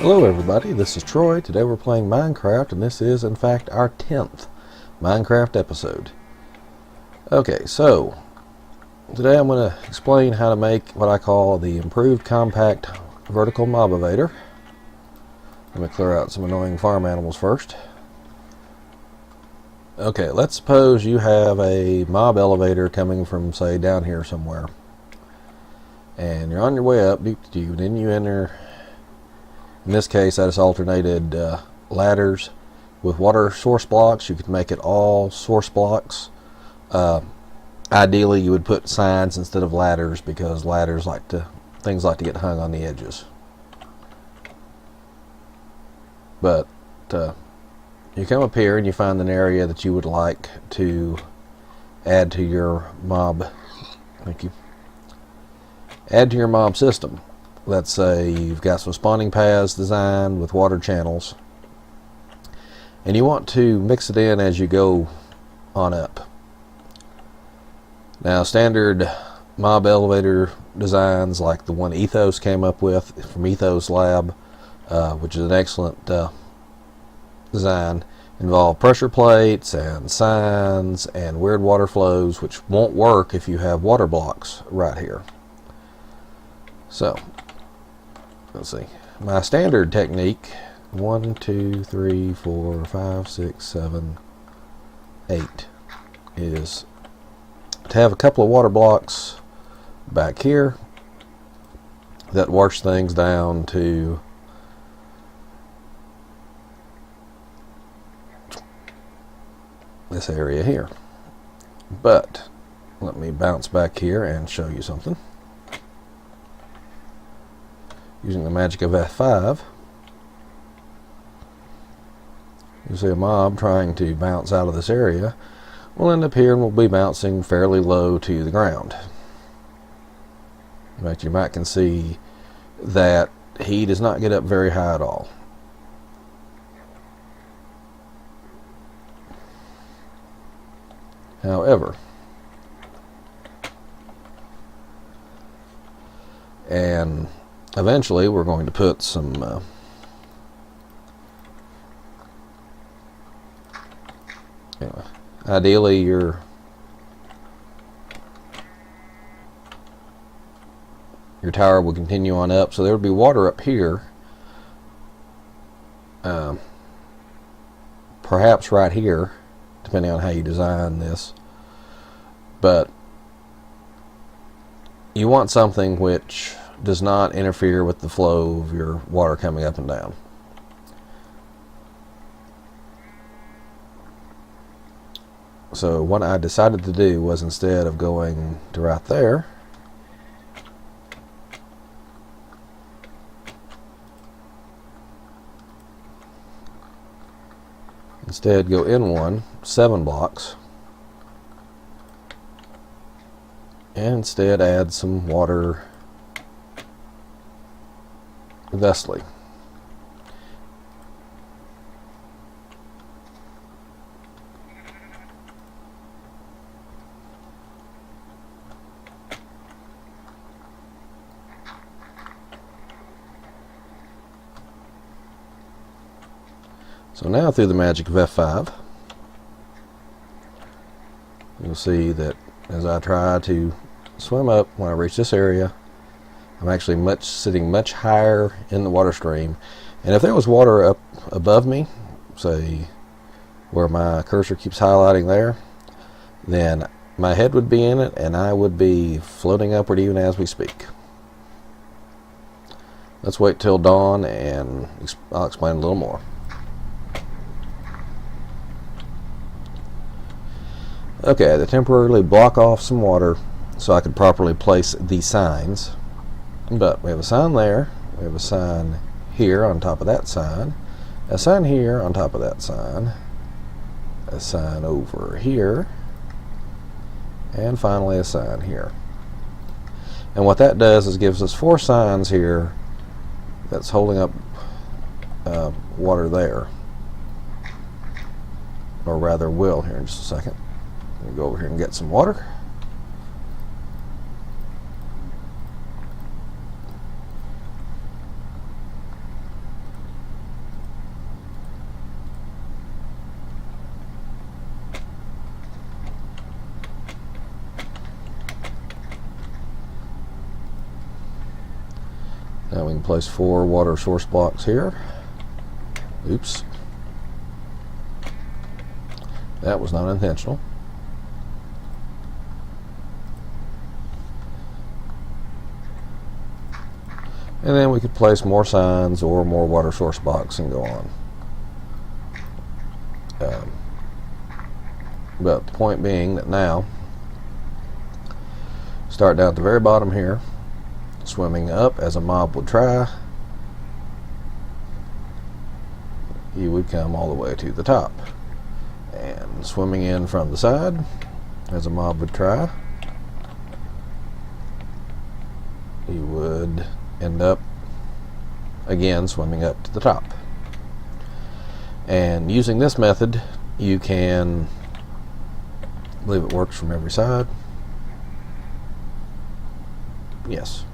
Hello everybody, this is Troy. Today we're playing Minecraft, and this is in fact our 10th Minecraft episode. Okay, so today I'm going to explain how to make what I call the improved compact vertical Mobivator. Let me clear out some annoying farm animals first. Okay, let's suppose you have a mob elevator coming from, say, down here somewhere. And you're on your way up, then you enter. In this case, I just alternated ladders with water source blocks. You could make it all source blocks. Ideally, you would put signs instead of ladders because things like to get hung on the edges. But you come up here and you find an area that you would like to add to your mob. Thank you. Add to your mob system. Let's say you've got some spawning paths designed with water channels, and you want to mix it in as you go on up. Now, standard mob elevator designs like the one Ethos came up with from Ethos Lab, which is an excellent design, involve pressure plates and signs and weird water flows, which won't work if you have water blocks right here. So let's see. My standard technique, 1, 2, 3, 4, 5, 6, 7, 8, is to have a couple of water blocks back here that wash things down to this area here. But let me bounce back here and show you something. Using the magic of F5, you see a mob trying to bounce out of this area. We'll end up here and we'll be bouncing fairly low to the ground. In fact, you might can see that he does not get up very high at all. However, and eventually we're going to put some anyway, ideally your tower will continue on up, so there would be water up here, perhaps right here, depending on how you design this. But you want something which does not interfere with the flow of your water coming up and down. So what I decided to do was, instead of going to right there, instead go in 7 blocks, and instead add some water thusly. So now, through the magic of F5, you'll see that as I try to swim up, when I reach this area, I'm actually sitting much higher in the water stream. And if there was water up above me, say where my cursor keeps highlighting there, then my head would be in it and I would be floating upward even as we speak. Let's wait till dawn and I'll explain a little more. Okay, I had to temporarily block off some water so I could properly place the signs. But we have a sign there, we have a sign here on top of that sign, a sign here on top of that sign, a sign over here, and finally a sign here. And what that does is gives us 4 signs here that's holding up water there. Or rather will here in just a second. Let me go over here and get some water. we can place 4 water source blocks here. Oops. That was not intentional. And then we could place more signs or more water source blocks and go on. But the point being that now, start down at the very bottom here, swimming up as a mob would try, you would come all the way to the top. And swimming in from the side, as a mob would try, you would end up again swimming up to the top. And using this method, you can, I believe it works from every side. Yes.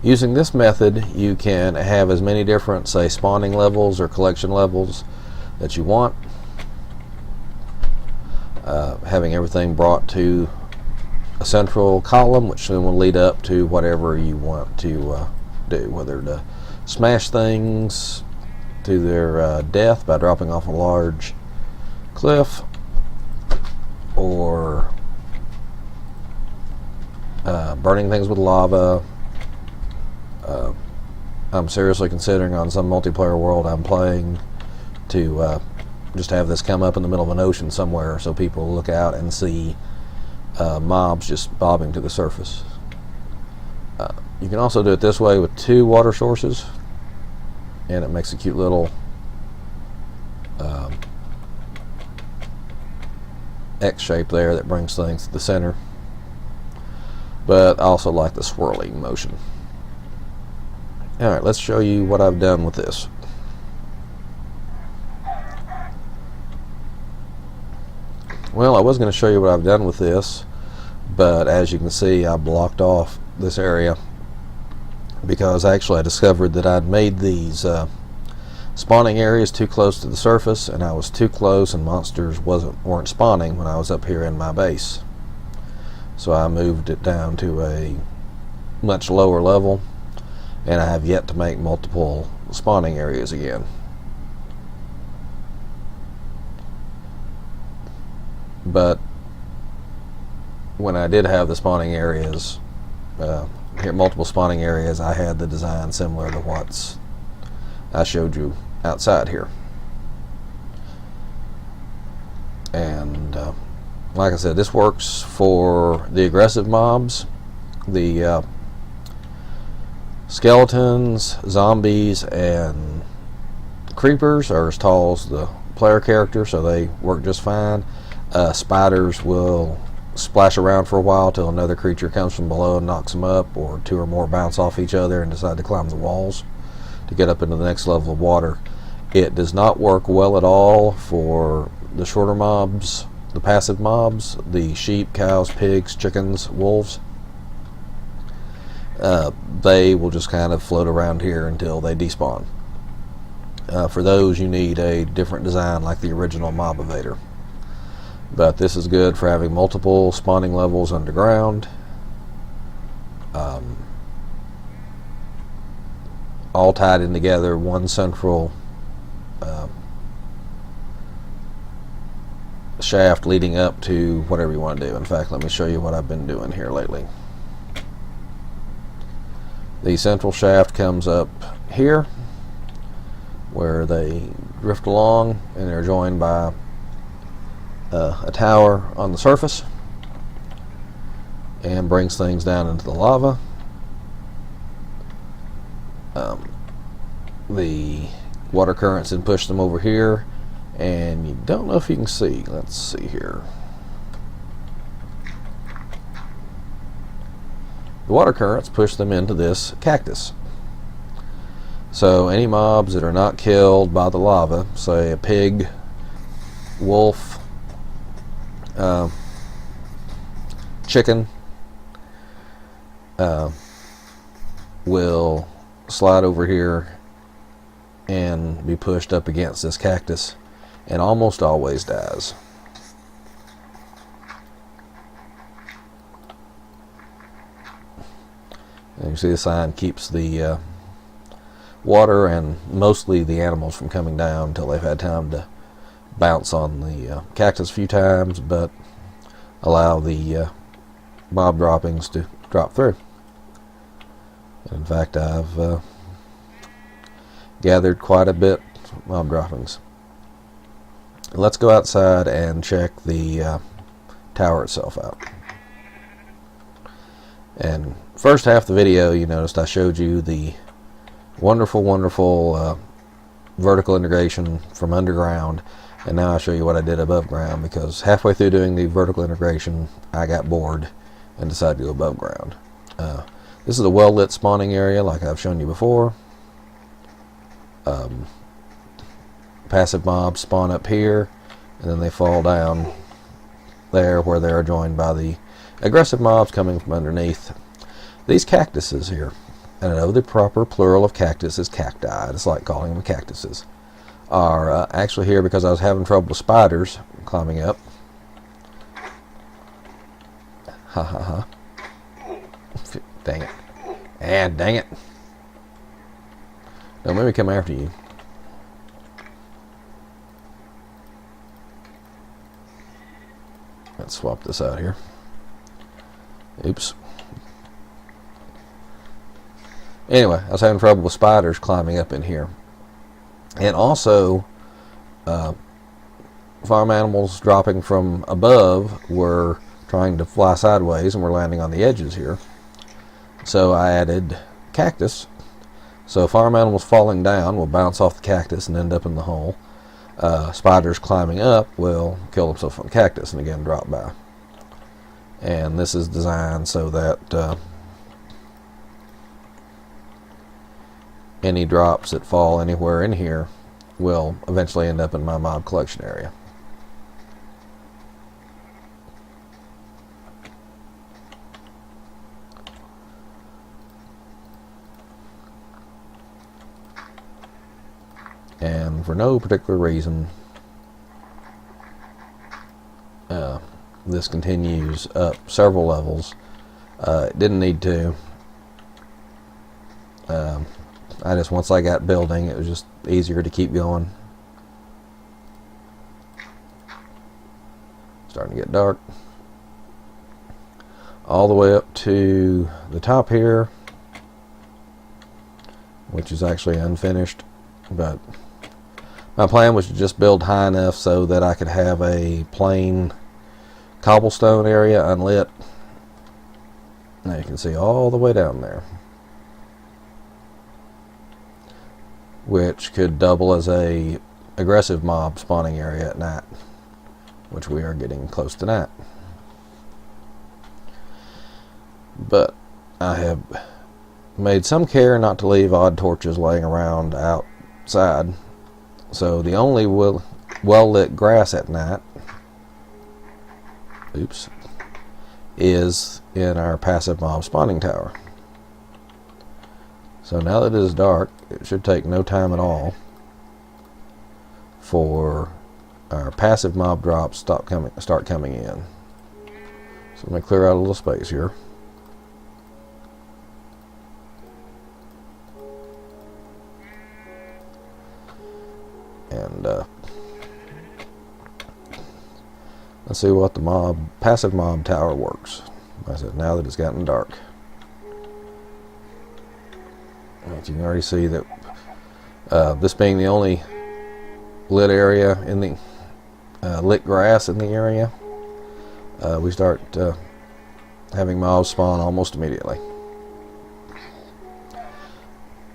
Using this method, you can have as many different, say, spawning levels or collection levels that you want. Having everything brought to a central column, which then will lead up to whatever you want to do, whether to smash things to their death by dropping off a large cliff, or burning things with lava. I'm seriously considering on some multiplayer world I'm playing to just have this come up in the middle of an ocean somewhere so people look out and see mobs just bobbing to the surface. You can also do it this way with 2 water sources, and it makes a cute little X shape there that brings things to the center. But I also like the swirling motion. Alright, let's show you what I've done with this. Well, I was going to show you what I've done with this, but as you can see, I blocked off this area because actually I discovered that I'd made these spawning areas too close to the surface, and I was too close and monsters weren't spawning when I was up here in my base. So I moved it down to a much lower level, and I have yet to make multiple spawning areas again. But when I did have the spawning areas, here multiple spawning areas, I had the design similar to what I showed you outside here. And like I said, this works for the aggressive mobs. The skeletons, zombies, and creepers are as tall as the player character, so they work just fine. Spiders will splash around for a while till another creature comes from below and knocks them up, or 2 or more bounce off each other and decide to climb the walls to get up into the next level of water. It does not work well at all for the shorter mobs, the passive mobs, the sheep, cows, pigs, chickens, wolves. They will just kind of float around here until they despawn. For those, you need a different design like the original Mobivator. But this is good for having multiple spawning levels underground. All tied in together, one central shaft leading up to whatever you want to do. In fact, let me show you what I've been doing here lately. The central shaft comes up here, where they drift along, and they're joined by a tower on the surface, and brings things down into the lava. The water currents then push them over here, and you don't know if you can see. Let's see here. The water currents push them into this cactus. So any mobs that are not killed by the lava, say a pig, wolf, chicken, will slide over here and be pushed up against this cactus, and almost always dies. And you see the sign keeps the water and mostly the animals from coming down until they've had time to bounce on the cactus a few times, but allow the mob droppings to drop through. And in fact, I've gathered quite a bit of mob droppings. Let's go outside and check the tower itself out. And first half of the video, you noticed I showed you the wonderful vertical integration from underground, and now I'll show you what I did above ground, because halfway through doing the vertical integration I got bored and decided to go above ground. This is a well lit spawning area like I've shown you before. Passive mobs spawn up here and then they fall down there where they are joined by the aggressive mobs coming from underneath. These cactuses here, and I know the proper plural of cactus is cacti, I just like calling them cactuses, are actually here because I was having trouble with spiders climbing up. Ha ha ha. Dang it. And dang it. Don't let me come after you. Let's swap this out here. Oops. Anyway, I was having trouble with spiders climbing up in here. And also, farm animals dropping from above were trying to fly sideways and were landing on the edges here. So I added cactus. So farm animals falling down will bounce off the cactus and end up in the hole. Spiders climbing up will kill themselves on the cactus and again drop by. And this is designed so that any drops that fall anywhere in here will eventually end up in my mob collection area. And for no particular reason, this continues up several levels. It didn't need to. Once I got building, it was just easier to keep going. Starting to get dark. All the way up to the top here, which is actually unfinished, but my plan was to just build high enough so that I could have a plain cobblestone area unlit. Now you can see all the way down there, which could double as a aggressive mob spawning area at night, which we are getting close to that. But I have made some care not to leave odd torches laying around outside. So the only well-lit grass at night, oops, is in our passive mob spawning tower. So now that it is dark, it should take no time at all for our passive mob drops start coming in. So I'm going to clear out a little space here. And let's see what the passive mob tower works. Like I said, now that it's gotten dark. You can already see that this being the only lit area in the lit grass in the area, we start having mobs spawn almost immediately.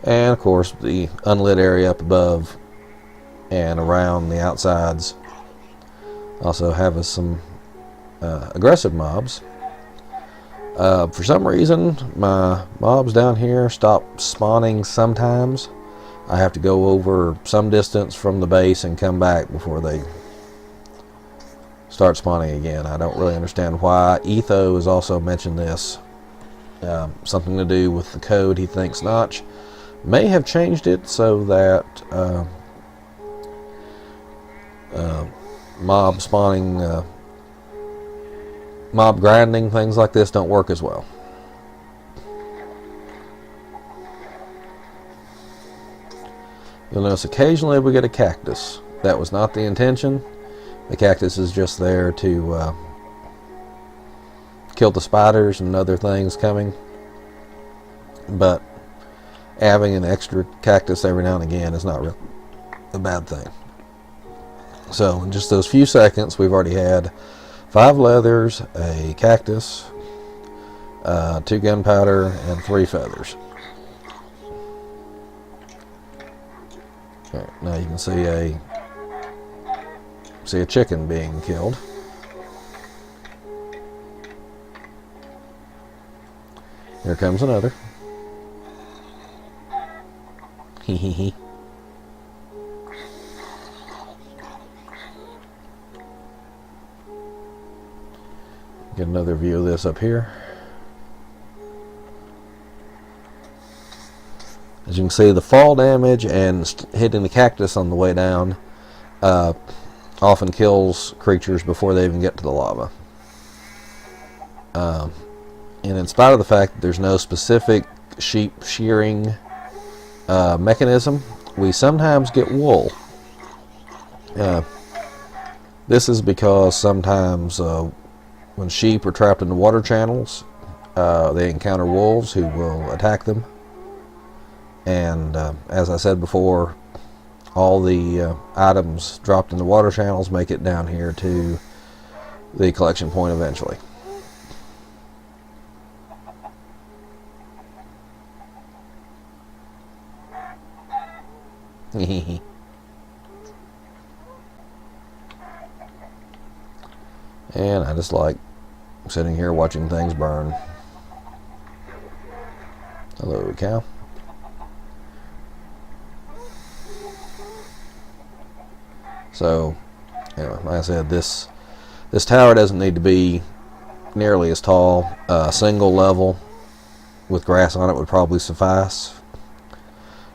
And of course the unlit area up above and around the outsides also have us some aggressive mobs. For some reason my mobs down here stop spawning sometimes. I have to go over some distance from the base and come back before they start spawning again. I don't really understand why. Etho has also mentioned this. Something to do with the code. He thinks Notch may have changed it so that mob spawning, mob grinding, things like this don't work as well. You'll notice occasionally we get a cactus. That was not the intention. The cactus is just there to kill the spiders and other things coming. But having an extra cactus every now and again is not really a bad thing. So in just those few seconds, we've already had 5 leathers, a cactus, 2 gunpowder, and 3 feathers. Okay, now you can see a chicken being killed. Here comes another. Hee hee hee. Get another view of this up here. As you can see, the fall damage and hitting the cactus on the way down often kills creatures before they even get to the lava. And in spite of the fact that there's no specific sheep shearing mechanism, we sometimes get wool. This is because sometimes when sheep are trapped in the water channels, they encounter wolves who will attack them. And as I said before, all the items dropped in the water channels make it down here to the collection point eventually. And I just like sitting here watching things burn. Hello, cow. So, anyway, like I said, this tower doesn't need to be nearly as tall. A single level with grass on it would probably suffice.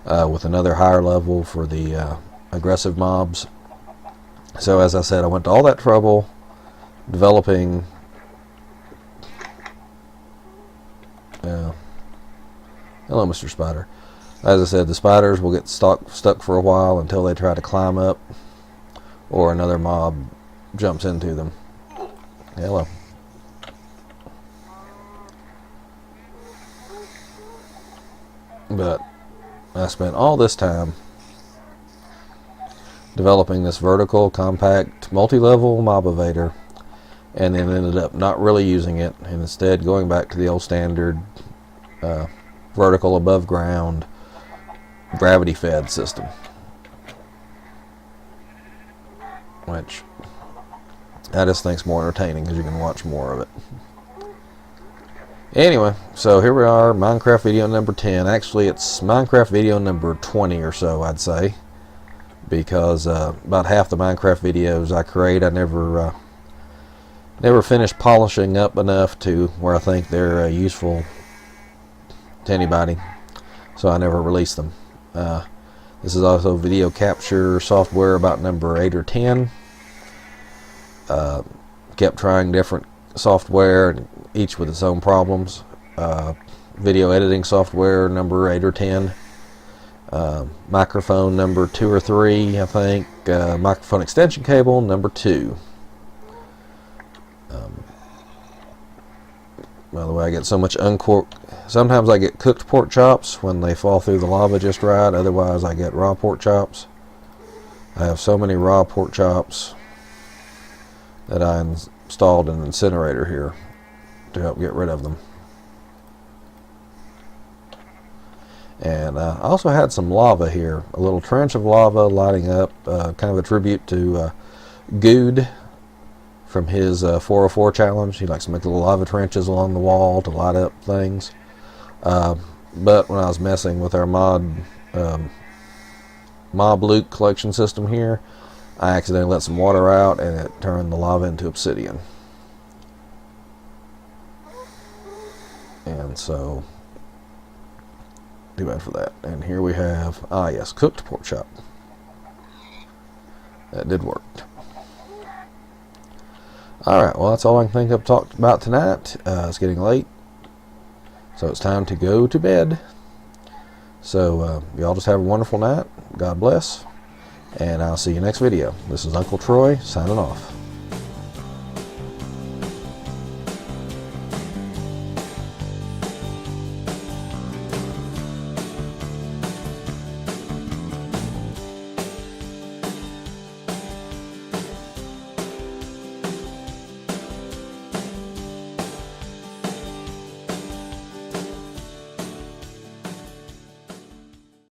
With another higher level for the aggressive mobs. So, as I said, I went to all that trouble developing hello, Mr. Spider. As I said, the spiders will get stuck for a while until they try to climb up or another mob jumps into them. Hello. But I spent all this time developing this vertical, compact, multi-level Mobivator, and then ended up not really using it, and instead going back to the old standard vertical above ground gravity fed system, which I just think's more entertaining because you can watch more of it. Anyway, so here we are, Minecraft video number 10. Actually, it's Minecraft video number 20 or so, I'd say, because about half the Minecraft videos I create, I never finished polishing up enough to where I think they're useful to anybody, so I never release them. This is also video capture software about number 8 or 10. Kept trying different software, each with its own problems. Video editing software number 8 or 10. Microphone number 2 or 3, I think. Microphone extension cable number 2. By the way, I get so much uncooked. Sometimes I get cooked pork chops when they fall through the lava just right. Otherwise, I get raw pork chops. I have so many raw pork chops that I installed an incinerator here to help get rid of them. And I also had some lava here, a little trench of lava lighting up, kind of a tribute to Good from his 404 challenge. He likes to make little lava trenches along the wall to light up things. But when I was messing with our Mob Loot collection system here, I accidentally let some water out and it turned the lava into obsidian. And so, too bad for that. And here we have, yes, cooked pork chop. That did work. Alright, well, that's all I can think I've talked about tonight. It's getting late, so it's time to go to bed. So y'all just have a wonderful night. God bless, and I'll see you next video. This is Uncle Troy signing off.